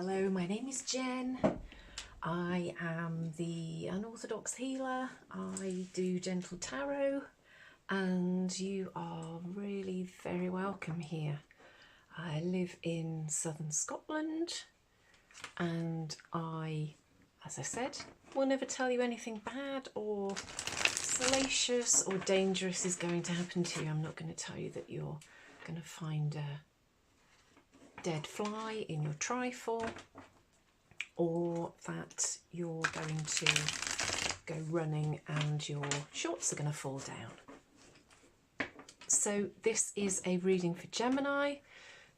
Hello, my name is Jen. I am the unorthodox healer. I do gentle tarot and you are really very welcome here. I live in southern Scotland and as I said, will never tell you anything bad or salacious or dangerous is going to happen to you. I'm not going to tell you that you're going to find a dead fly in your trifle or that you're going to go running and your shorts are going to fall down. So this is a reading for Gemini.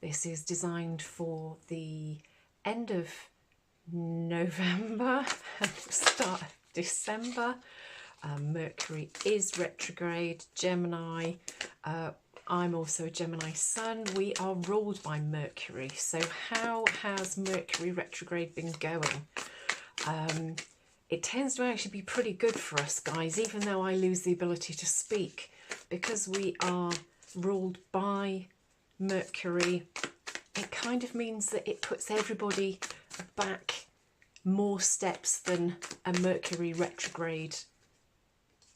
This is designed for the end of November and the start of December. Mercury is retrograde. Gemini, I'm also a Gemini sun. We are ruled by Mercury. So how has Mercury retrograde been going? It tends to actually be pretty good for us guys, even though I lose the ability to speak. Because we are ruled by Mercury, it kind of means that it puts everybody back more steps than a Mercury retrograde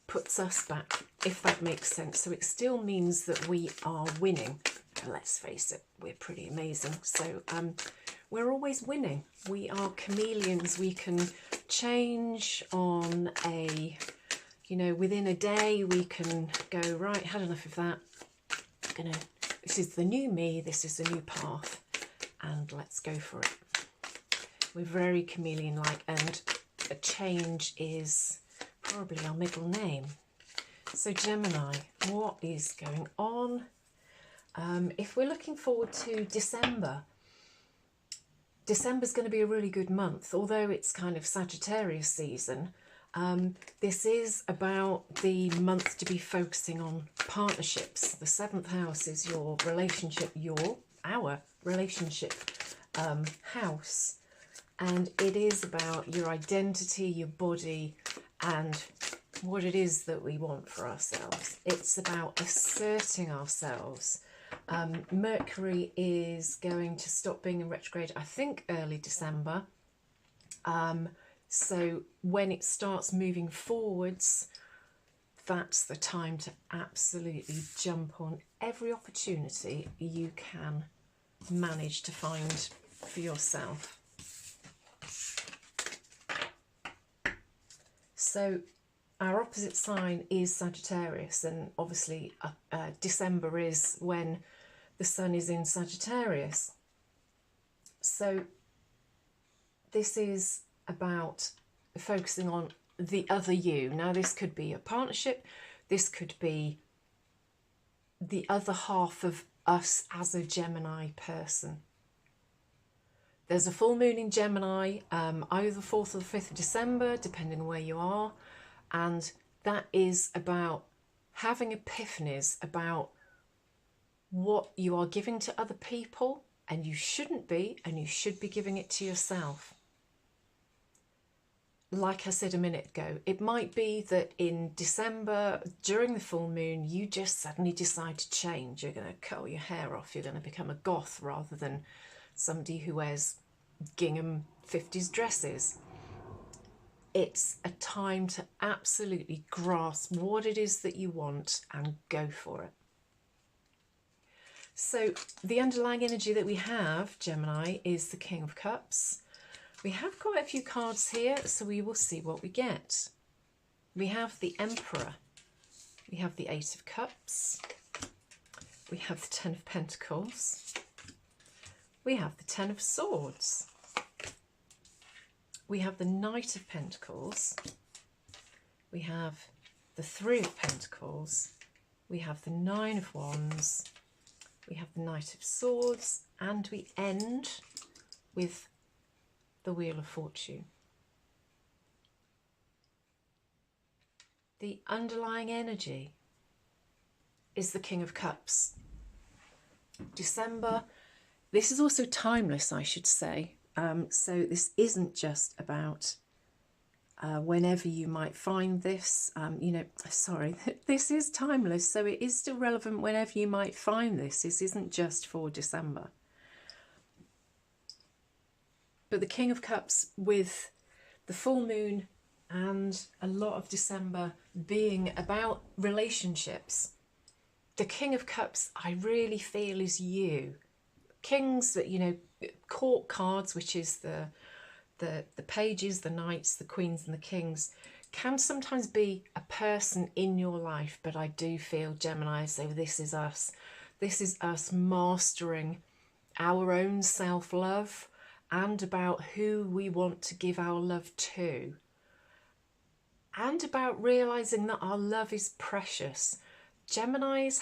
puts us back, if that makes sense. So it still means that we are winning. Let's face it, we're pretty amazing. So we're always winning. We are chameleons. We can change on a, within a day. We can go, right, had enough of that. This is the new me. This is the new path. And let's go for it. We're very chameleon-like, and a change is probably our middle name. So Gemini, what is going on? If we're looking forward to December, December's going to be a really good month, although it's kind of Sagittarius season. This is about the month to be focusing on partnerships. The 7th house is your relationship, our relationship house. And it is about your identity, your body, and what it is that we want for ourselves. It's about asserting ourselves. Mercury is going to stop being in retrograde, I think, early December. So when it starts moving forwards, that's the time to absolutely jump on every opportunity you can manage to find for yourself. So our opposite sign is Sagittarius, and obviously December is when the sun is in Sagittarius. So this is about focusing on the other you. Now this could be a partnership, this could be the other half of us as a Gemini person. There's a full moon in Gemini, either the 4th or the 5th of December, depending on where you are. And that is about having epiphanies about what you are giving to other people, and you shouldn't be, and you should be giving it to yourself. Like I said a minute ago, it might be that in December, during the full moon, you just suddenly decide to change. You're going to cut all your hair off. You're going to become a goth rather than somebody who wears gingham 50s dresses. It's a time to absolutely grasp what it is that you want and go for it. So the underlying energy that we have, Gemini, is the King of Cups. We have quite a few cards here, so we will see what we get. We have the Emperor. We have the Ace of Cups. We have the Ten of Pentacles. We have the Ten of Swords. We have the Knight of Pentacles. We have the Three of Pentacles. We have the Nine of Wands. We have the Knight of Swords. And we end with the Wheel of Fortune. The underlying energy is the King of Cups. December. This is also timeless, I should say. So this isn't just about whenever you might find this. Sorry, this is timeless, so it is still relevant whenever you might find this. This isn't just for December. But the King of Cups with the full moon and a lot of December being about relationships. The King of Cups, I really feel, is you. Kings, that, you know, court cards, which is the pages, the knights, the queens and the kings, can sometimes be a person in your life. But I do feel, Gemini, so this is us. This is us mastering our own self-love and about who we want to give our love to. And about realising that our love is precious. Geminis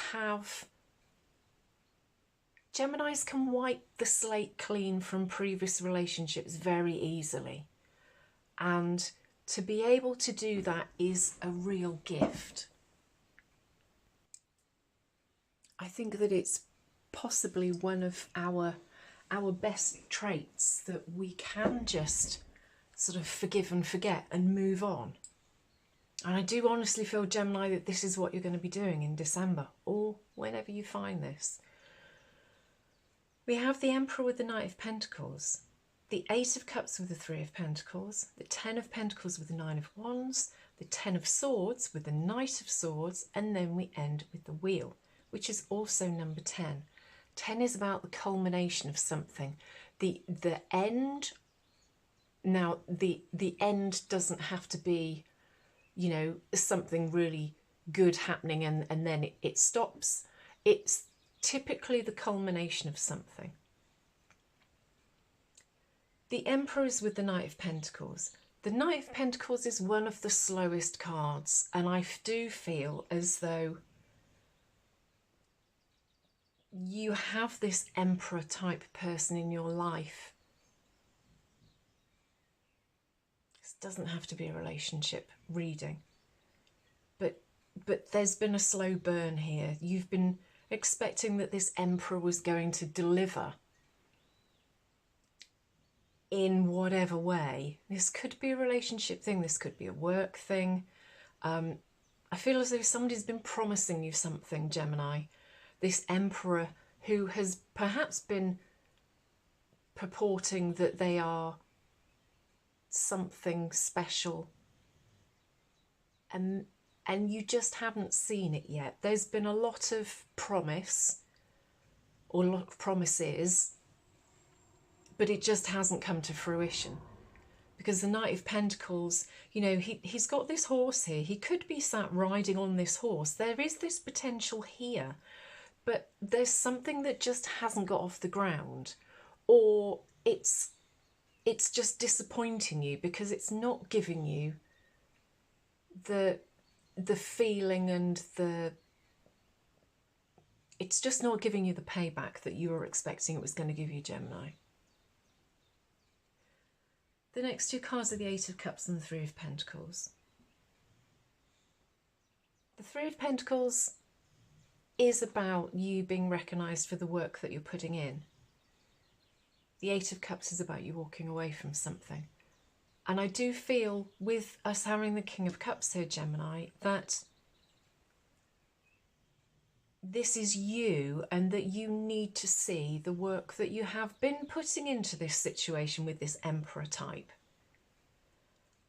can wipe the slate clean from previous relationships very easily. And to be able to do that is a real gift. I think that it's possibly one of our best traits, that we can just sort of forgive and forget and move on. And I do honestly feel, Gemini, that this is what you're going to be doing in December, or whenever you find this. We have the Emperor with the Knight of Pentacles, the Eight of Cups with the Three of Pentacles, the Ten of Pentacles with the Nine of Wands, the Ten of Swords with the Knight of Swords, and then we end with the Wheel, which is also number 10. 10 is about the culmination of something, the end. Now, the end doesn't have to be, you know, something really good happening and then it stops. It's typically the culmination of something. The Emperor is with the Knight of Pentacles. The Knight of Pentacles is one of the slowest cards, and I do feel as though you have this Emperor type person in your life. This doesn't have to be a relationship reading, but there's been a slow burn here. You've been expecting that this Emperor was going to deliver in whatever way. This could be a relationship thing, this could be a work thing. I feel as though somebody's been promising you something, Gemini. This Emperor who has perhaps been purporting that they are something special, and you just haven't seen it yet. There's been a lot of promise, or a lot of promises, but it just hasn't come to fruition. Because the Knight of Pentacles, you know, he's got this horse here. He could be sat riding on this horse. There is this potential here, but there's something that just hasn't got off the ground, or it's just disappointing you because it's not giving you the feeling and it's just not giving you the payback that you were expecting it was going to give you, Gemini. The next two cards are the Eight of Cups and the Three of Pentacles. The Three of Pentacles is about you being recognised for the work that you're putting in. The Eight of Cups is about you walking away from something. And I do feel, with us having the King of Cups here, Gemini, that this is you, and that you need to see the work that you have been putting into this situation with this Emperor type.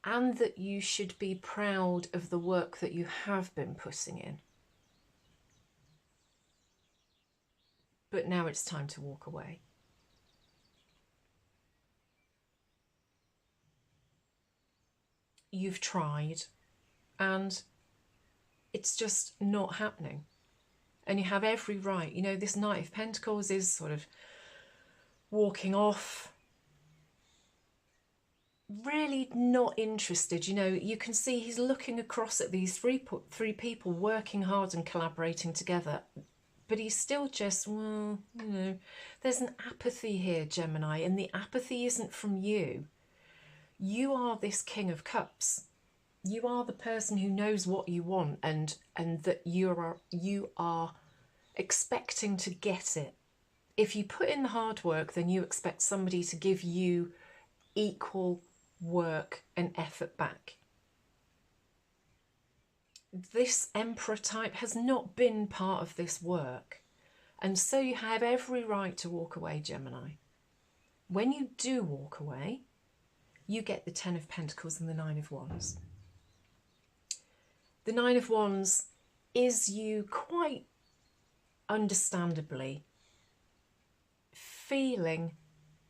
And that you should be proud of the work that you have been putting in. But now it's time to walk away. You've tried and it's just not happening. And you have every right. You know, this Knight of Pentacles is sort of walking off, really not interested. You know, you can see he's looking across at these three people working hard and collaborating together. But he's still just, well, you know, there's an apathy here, Gemini, and the apathy isn't from you. You are this King of Cups. You are the person who knows what you want, and that you are expecting to get it. If you put in the hard work, then you expect somebody to give you equal work and effort back. This Emperor type has not been part of this work, and so you have every right to walk away, Gemini. when you do walk away, you get the Ten of Pentacles and the Nine of Wands. The Nine of Wands is you quite understandably feeling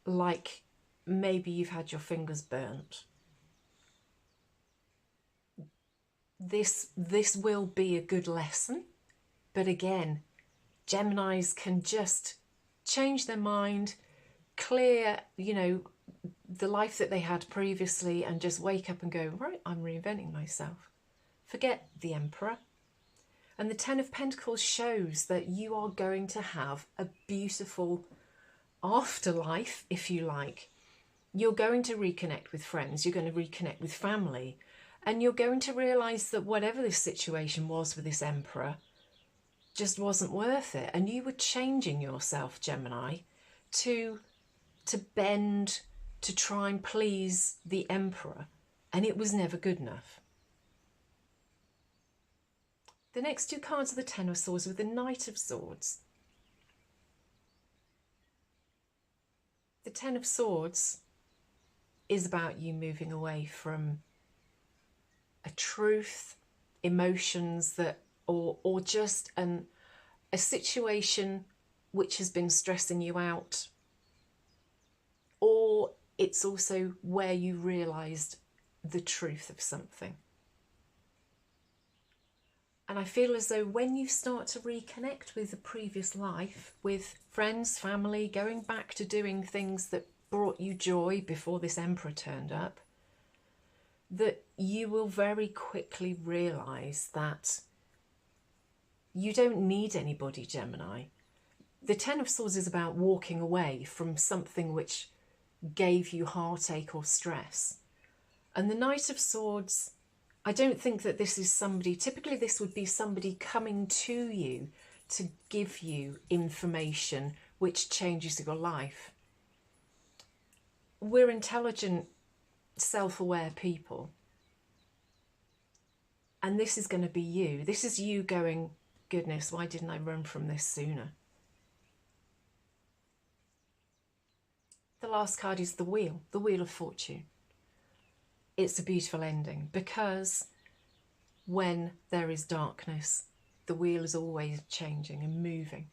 like maybe you've had your fingers burnt. This will be a good lesson, but again, Geminis can just change their mind, clear, you know, the life that they had previously and just wake up and go, right, I'm reinventing myself. Forget the Emperor. And the Ten of Pentacles shows that you are going to have a beautiful afterlife, if you like. You're going to reconnect with friends, you're going to reconnect with family, and you're going to realise that whatever this situation was with this Emperor just wasn't worth it. And you were changing yourself, Gemini, to bend, to try and please the Emperor, and it was never good enough. The next two cards are the Ten of Swords with the Knight of Swords. The Ten of Swords is about you moving away from a truth, emotions that, or just a situation which has been stressing you out, or it's also where you realised the truth of something. And I feel as though when you start to reconnect with the previous life, with friends, family, going back to doing things that brought you joy before this Emperor turned up, that you will very quickly realise that you don't need anybody, Gemini. The Ten of Swords is about walking away from something which gave you heartache or stress. And the Knight of Swords, I don't think that this is somebody, typically this would be somebody coming to you to give you information which changes your life. We're intelligent, self-aware people. And this is going to be you. This is you going, goodness, why didn't I run from this sooner? The last card is the Wheel of Fortune. It's a beautiful ending because when there is darkness, the wheel is always changing and moving.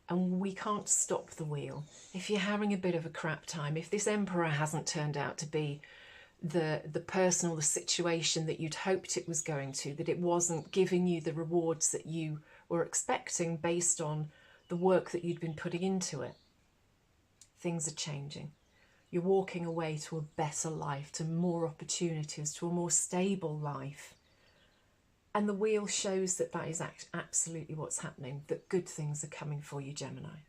And we can't stop the wheel. If you're having a bit of a crap time, if this Emperor hasn't turned out to be the person or the situation that you'd hoped it was going to, that it wasn't giving you the rewards that you were expecting based on the work that you'd been putting into it, things are changing. You're walking away to a better life, to more opportunities, to a more stable life. And the wheel shows that that is absolutely what's happening, that good things are coming for you, Gemini.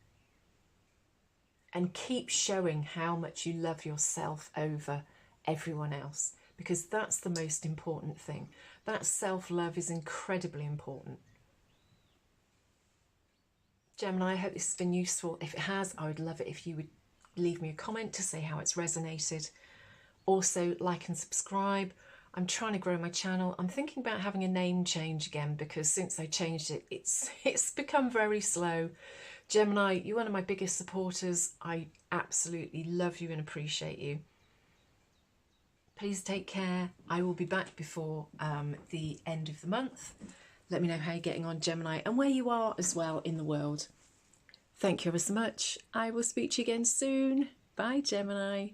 And keep showing how much you love yourself over everyone else, because that's the most important thing. That self-love is incredibly important. Gemini, I hope this has been useful. If it has, I would love it if you would leave me a comment to say how it's resonated. Also, like and subscribe. I'm trying to grow my channel. I'm thinking about having a name change again because since I changed it, it's become very slow. Gemini, you're one of my biggest supporters. I absolutely love you and appreciate you. Please take care. I will be back before the end of the month. Let me know how you're getting on, Gemini, and where you are as well in the world. Thank you ever so much. I will speak to you again soon. Bye, Gemini.